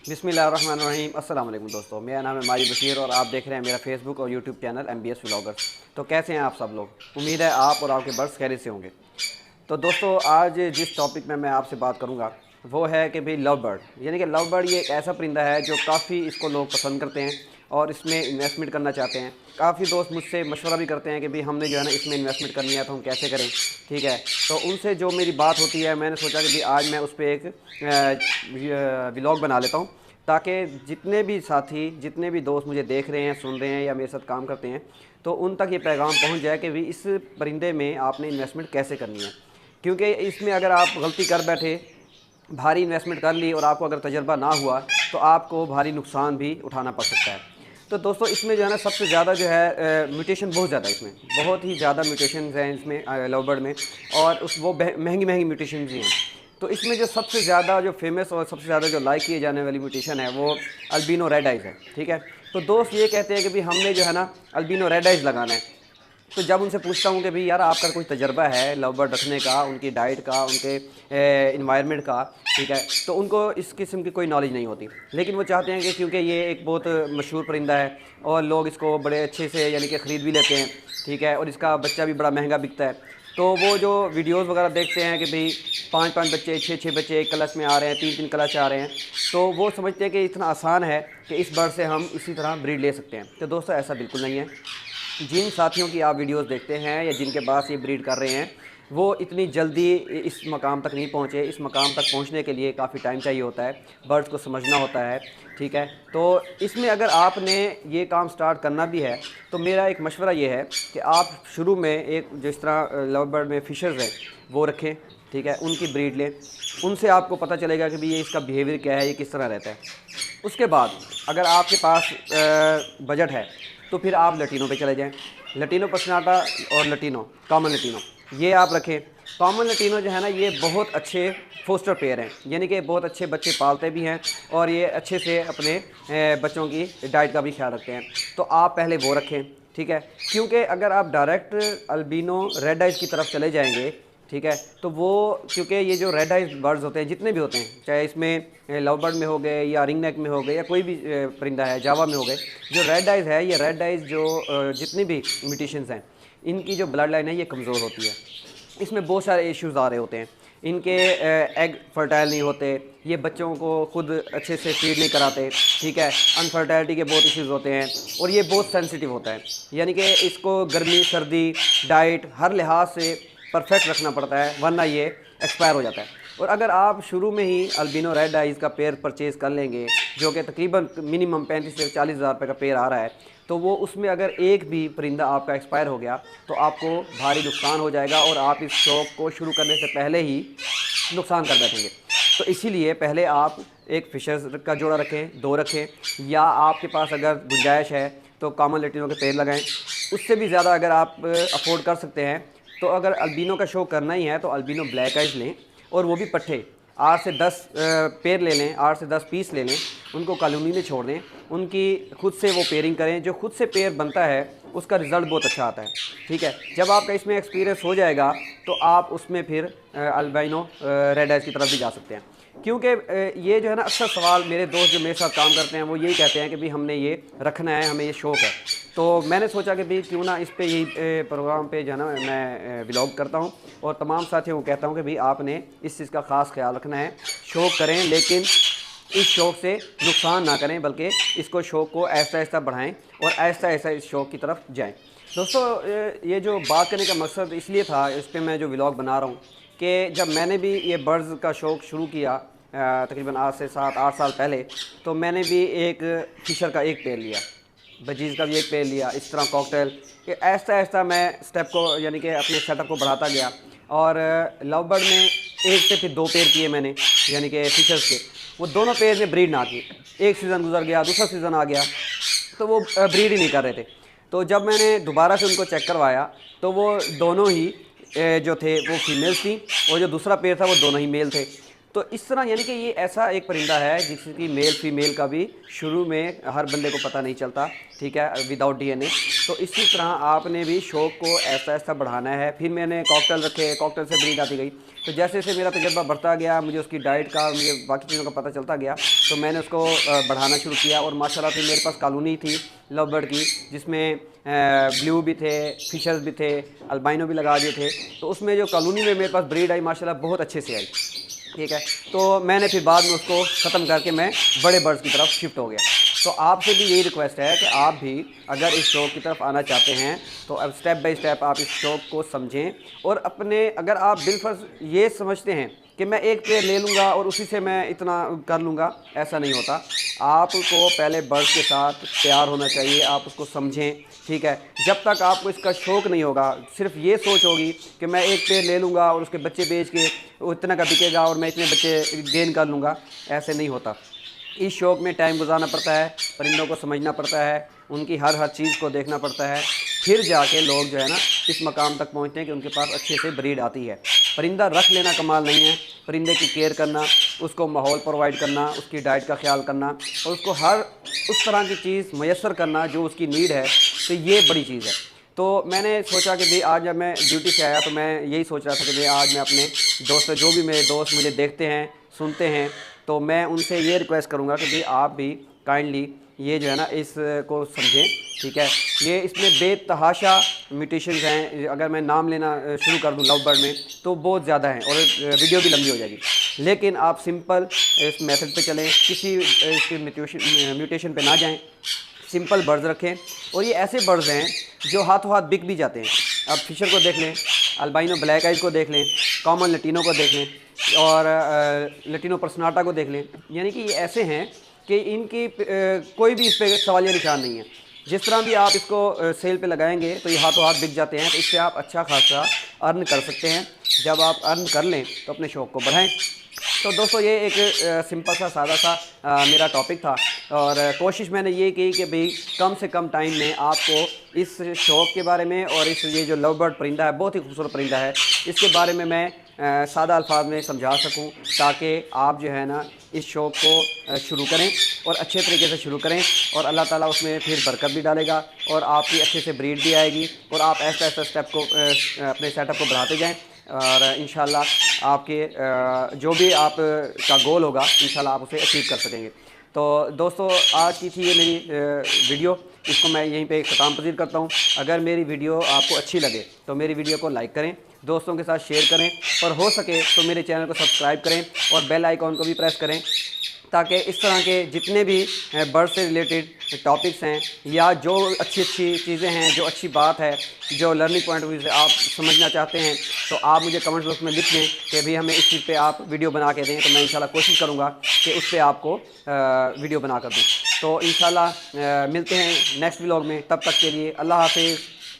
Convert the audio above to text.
बिस्मिल्लाहिर्रहमानिर्रहीम। अस्सलाम वालेकुम दोस्तों, मेरा नाम है माजिद बशीर और आप देख रहे हैं मेरा फेसबुक और यूट्यूब चैनल MBS व्लॉगर्स। तो कैसे हैं आप सब लोग? उम्मीद है आप और आपके बर्ड्स खैरियत से होंगे। तो दोस्तों, आज जिस टॉपिक में मैं आपसे बात करूंगा वो है कि भाई लव बर्ड, यानी कि लव बर्ड ये एक ऐसा परिंदा है जो काफ़ी इसको लोग पसंद करते हैं और इसमें इन्वेस्टमेंट करना चाहते हैं। काफ़ी दोस्त मुझसे मशवरा भी करते हैं कि भाई हमने जो है ना इसमें इन्वेस्टमेंट करनी है तो हम कैसे करें। ठीक है, तो उनसे जो मेरी बात होती है मैंने सोचा कि भाई आज मैं उस पर एक व्लॉग बना लेता हूँ, ताकि जितने भी साथी, जितने भी दोस्त मुझे देख रहे हैं, सुन रहे हैं या मेरे साथ काम करते हैं, तो उन तक ये पैगाम पहुंच जाए कि भाई इस परिंदे में आपने इन्वेस्टमेंट कैसे करनी है। क्योंकि इसमें अगर आप गलती कर बैठे, भारी इन्वेस्टमेंट कर ली और आपको अगर तजर्बा ना हुआ तो आपको भारी नुकसान भी उठाना पड़ सकता है। तो दोस्तों, इसमें जो है ना सबसे ज़्यादा जो है म्यूटेशन बहुत ज़्यादा है, इसमें बहुत ही ज़्यादा म्यूटेशन हैं इसमें लव बर्ड में, और उस वो महंगी महंगी म्यूटेशन भी हैं। तो इसमें जो सबसे ज़्यादा जो फेमस और सबसे ज़्यादा जो लाइक किए जाने वाली म्यूटेशन है वो अल्बिनो रेड आइज़ है। ठीक है, तो दोस्त ये कहते हैं कि भाई हमने जो है ना अल्बिनो रेड आइज़ लगाना है। तो जब उनसे पूछता हूँ कि भाई यार आपका कोई तजर्बा है लव बर्ड रखने का, उनकी डाइट का, उनके इन्वायरमेंट का, ठीक है, तो उनको इस किस्म की कोई नॉलेज नहीं होती। लेकिन वो चाहते हैं कि क्योंकि ये एक बहुत मशहूर परिंदा है और लोग इसको बड़े अच्छे से यानी कि ख़रीद भी लेते हैं, ठीक है, और इसका बच्चा भी बड़ा महंगा बिकता है। तो वो जो वीडियोस वगैरह देखते हैं कि भाई 5-5 बच्चे, 6-6 बच्चे एक क्लास में आ रहे हैं, 3-3 क्लास आ रहे हैं, तो वो समझते हैं कि इतना आसान है कि इस बर्ड से हम इसी तरह ब्रीड ले सकते हैं। तो दोस्तों, ऐसा बिल्कुल नहीं है। जिन साथियों की आप वीडियोस देखते हैं या जिनके पास ये ब्रीड कर रहे हैं, वो इतनी जल्दी इस मकाम तक नहीं पहुँचे। इस मकाम तक पहुँचने के लिए काफ़ी टाइम चाहिए होता है, बर्ड्स को समझना होता है। ठीक है, तो इसमें अगर आपने ये काम स्टार्ट करना भी है तो मेरा एक मशवरा ये है कि आप शुरू में एक जिस तरह लव बर्ड में फ़िशर्स हैं वो रखें। ठीक है, उनकी ब्रीड लें, उनसे आपको पता चलेगा कि भाई ये इसका बिहेवियर क्या है, ये किस तरह रहता है। उसके बाद अगर आपके पास बजट है तो फिर आप लटीनों पे चले जाएं। लटीनो पर्सनाटा और लटीनो, कॉमन लटीनो, ये आप रखें। कॉमन लटीनो जो है ना ये बहुत अच्छे फोस्टर पेयर हैं, यानी कि बहुत अच्छे बच्चे पालते भी हैं और ये अच्छे से अपने बच्चों की डाइट का भी ख्याल रखते हैं। तो आप पहले वो रखें। ठीक है, क्योंकि अगर आप डायरेक्ट अल्बिनो रेड आइज़ की तरफ चले जाएंगे, ठीक है, तो वो क्योंकि ये जो रेड आइज बर्ड्स होते हैं जितने भी होते हैं, चाहे इसमें लव बर्ड में हो गए या रिंग नेक में हो गए या कोई भी परिंदा है, जावा में हो गए, जो रेड आइज है, ये रेड आइज जो जितनी भी म्यूटेशंस हैं इनकी जो ब्लड लाइन है ये कमज़ोर होती है। इसमें बहुत सारे इश्यूज़ आ रहे होते हैं। इनके एग फर्टाइल नहीं होते, ये बच्चों को खुद अच्छे से फीड नहीं कराते। ठीक है, अनफर्टाइलिटी के बहुत इश्यूज़ होते हैं और ये बहुत सेंसिटिव होता है, यानी कि इसको गर्मी सर्दी डाइट हर लिहाज से परफेक्ट रखना पड़ता है, वरना ये एक्सपायर हो जाता है। और अगर आप शुरू में ही अल्बिनो रेड आइज़ का पेयर परचेज़ कर लेंगे, जो कि तकरीबन मिनिमम 35 से 40 हज़ार रुपये का पेयर आ रहा है, तो वो उसमें अगर एक भी परिंदा आपका एक्सपायर हो गया तो आपको भारी नुकसान हो जाएगा और आप इस शौक़ को शुरू करने से पहले ही नुकसान कर बैठेंगे। तो इसीलिए पहले आप एक फ़िशर्स का जोड़ा रखें, 2 रखें, या आपके पास अगर गुंजाइश है तो कॉमन लटीनों के पेड़ लगाएं। उससे भी ज़्यादा अगर आप अफोर्ड कर सकते हैं तो अगर अल्बिनो का शो करना ही है तो अल्बिनो ब्लैक आइज लें, और वो भी पट्ठे 8 से 10 पेयर ले लें, 8 से 10 पीस ले लें, उनको कॉलोनी में छोड़ दें, उनकी खुद से वो पेयरिंग करें। जो खुद से पेयर बनता है उसका रिज़ल्ट बहुत अच्छा आता है। ठीक है, जब आपका इसमें एक्सपीरियंस हो जाएगा तो आप उसमें फिर अल्बिनो रेड आइज की तरफ भी जा सकते हैं। क्योंकि ये जो है ना अक्सर सवाल मेरे दोस्त जो मेरे साथ काम करते हैं वो यही कहते हैं कि भाई हमने ये रखना है, हमें ये शौक़ है। तो मैंने सोचा कि भाई क्यों ना इस पे यही प्रोग्राम पे जो है ना मैं व्लॉग करता हूँ और तमाम साथियों को कहता हूँ कि भाई आपने इस चीज़ का ख़ास ख्याल रखना है। शौक़ करें लेकिन इस शौक़ से नुकसान ना करें, बल्कि इसको शौक़ को आहिस्ता आहिस्ता बढ़ाएं और आहिस्ता आहिस्ता इस शौक़ की तरफ जाएं। दोस्तों, ये जो बात करने का मकसद इसलिए था, इस पर मैं जो व्लॉग बना रहा हूँ, कि जब मैंने भी ये बर्ड्स का शौक़ शुरू किया तकरीबन आज से 7-8 साल पहले, तो मैंने भी एक फ़िशर का एक पेयर लिया, बजीज़ का भी एक पेयर लिया, इस तरह कॉकटेल कि आहिस्ता आहिस्ता मैं स्टेप को यानी कि अपने सेटअप को बढ़ाता गया। और लव बर्ड में एक से फिर 2 पेयर किए मैंने, यानी कि फ़िशर्स के। वो दोनों पेयर में ब्रीड ना की, एक सीज़न गुजर गया, दूसरा सीज़न आ गया तो वो ब्रीड ही नहीं कर रहे थे। तो जब मैंने दोबारा से उनको चेक करवाया तो वो दोनों ही जो थे वो फीमेल्स थी और जो दूसरा पेयर था वो दोनों ही मेल थे। تو اس طرح یعنی کہ یہ ایسا ایک پرندہ ہے جس کی میل فیمیل کا بھی شروع میں ہر بندے کو پتہ نہیں چلتا، ٹھیک ہے، وداؤٹ ڈی این اے۔ تو اسی طرح آپ نے بھی شوق کو ایسا ایسا بڑھانا ہے۔ پھر میں نے کاکٹیل رکھے، کاکٹیل سے بریڈ آتی گئی، تو جیسے جیسے میرا تجربہ بڑھتا گیا، مجھے اس کی ڈائٹ کا، مجھے باقی چیزوں کا پتہ چلتا گیا، تو میں نے اس کو بڑھانا شروع کیا۔ اور ماشاءاللہ پھر میرے پاس کالونی تھی لو برڈ کی، جس میں بلیو بھی تھے، فشرز بھی تھے، البائنو بھی لگا دیے تھے۔ تو اس میں جو کالونی میں میرے پاس بریڈ آئی ماشاءاللہ بہت اچھے سے آئی، ٹھیک ہے۔ تو میں نے پھر بعد میں اس کو ختم کر کے میں بڑے برڈز کی طرف شفٹ ہو گیا۔ تو آپ سے بھی یہی ریکویسٹ ہے کہ آپ بھی اگر اس شوق کی طرف آنا چاہتے ہیں تو اب سٹیپ بائی سٹیپ آپ اس شوق کو سمجھیں، اور اپنے اگر آپ بالفرض یہ سمجھتے ہیں کہ میں ایک پیئر لے لوں گا اور اسی سے میں اتنا کر لوں گا، ایسا نہیں ہوتا۔ آپ کو پہلے برڈز کے ساتھ پیار ہونا چاہیے، آپ اس کو سمجھیں، ٹھیک ہے۔ جب تک آپ کو اس کا شوق نہیں ہوگا، صرف یہ سوچ ہوگی کہ میں ایک پیئر لے لوں گا اور اس کے بچے بیچ کے اتنا کا بکے گا اور میں اتنے بچے گین کر لوں گا، ایسے نہیں ہوتا۔ اس شوق میں ٹائم گزارنا پڑتا ہے، پرندوں کو سمجھنا پڑتا ہے، ان کی ہر چیز کو دیکھنا پڑتا ہے، پھر جا کے لوگ جو ہے نا اس مقام تک پہنچتے ہیں کہ ان کے پاس اچھے سے بریڈ آتی ہے۔ پرندہ رکھ لینا کمال نہیں ہے، پرندے کی کیئر کرنا، اس کو ماحول پرووائڈ کرنا، اس کی ڈائٹ کا خیال کرنا، اور اس کو ہر اس طرح کی چیز میسر کرنا جو اس کی نیڈ ہے، تو یہ بڑی چیز ہے۔ تو میں نے سوچا کہ آج جب میں ڈیوٹی سے آیا تو میں یہی سوچ رہا تھا کہ آج میں اپنے دوست، جو بھی میرے دوست مجھے دیکھتے ہیں سنتے ہیں، تو میں ان سے یہ ریکویسٹ کروں گا کہ آپ بھی کائنڈلی یہ جو ہے نا اس کو سمجھیں، ٹھیک ہے۔ یہ اس میں بے تحاشا میوٹیشنز ہیں، اگر میں نام لینا شروع کر دوں لو برڈ میں تو بہت زیادہ ہیں اور ویڈیو بھی لمبی ہو جائے گی، لیکن آپ سمپل اس میتھڈ پہ چلیں، کسی اس کی میوٹیشن پہ نہ جائیں، سمپل برڈز رکھیں۔ اور یہ ایسے برڈز ہیں جو ہاتھوں ہاتھ بک بھی جاتے ہیں۔ اب فشر کو دیکھ لیں، البائنو بلیک آئز کو دیکھ لیں، کامن لٹینو کو دیکھ لیں، اور لٹینو پرسناٹا کو دیکھ لیں، یعنی کہ یہ ایسے ہیں کہ ان کی کوئی بھی اس پہ سوالیہ نشان نہیں ہے۔ جس طرح بھی آپ اس کو سیل پہ لگائیں گے تو یہ ہاتھوں ہاتھ بک جاتے ہیں، تو اس سے آپ اچھا خاصا ارن کر سکتے ہیں۔ جب آپ ارن کر لیں تو اپنے شوق کو بڑھائیں۔ تو دوستو یہ ایک سمپل سا سادہ سا میرا ٹاپک تھا، اور کوشش میں نے یہ کی کہ بھئی کم سے کم ٹائم میں آپ کو اس شوق کے بارے میں اور اس یہ جو لو برڈ پرندہ ہے، بہت ہی خوبصورت پرندہ ہے، اس کے بارے میں سادہ الفاظ میں سمجھا سکوں، تاکہ آپ جو ہے نا اس شوق کو شروع کریں اور اچھے طریقے سے شروع کریں، اور اللہ تعالیٰ اس میں پھر برکت بھی ڈالے گا، اور آپ کی اچھے سے بریڈ بھی آئے گی، اور آپ ایسا ایسا اسٹیپ کو اپنے سیٹ اپ کو بڑھاتے جائیں، اور انشاءاللہ آپ کے جو بھی آپ کا گول ہوگا انشاءاللہ آپ اسے اچیو کر سکیں گے۔ تو دوستو آج کی تھی یہ میری ویڈیو، اس کو میں یہیں پہ اختتام پذیر کرتا ہوں۔ اگر میری ویڈیو آپ کو اچھی لگے تو میری ویڈیو کو لائک کریں، دوستوں کے ساتھ شیئر کریں، اور ہو سکے تو میرے چینل کو سبسکرائب کریں اور بیل آئیکن کو بھی پریس کریں، تاکہ اس طرح کے جتنے بھی برڈ سے ریلیٹڈ ٹاپکس ہیں یا جو اچھی اچھی چیزیں ہیں، جو اچھی بات ہے، جو لرننگ پوائنٹ آف ویو سے آپ سمجھنا چاہتے ہیں، تو آپ مجھے کمنٹ باکس میں لکھ دیں کہ بھی ہمیں اس چیز پہ آپ ویڈیو بنا کے دیں، تو میں انشاءاللہ کوشش کروں گا کہ اس پہ آپ کو ویڈیو بنا کر دوں۔ تو انشاءاللہ ملتے ہیں نیکسٹ ولاگ میں، تب تک کے لیے اللہ حافظ۔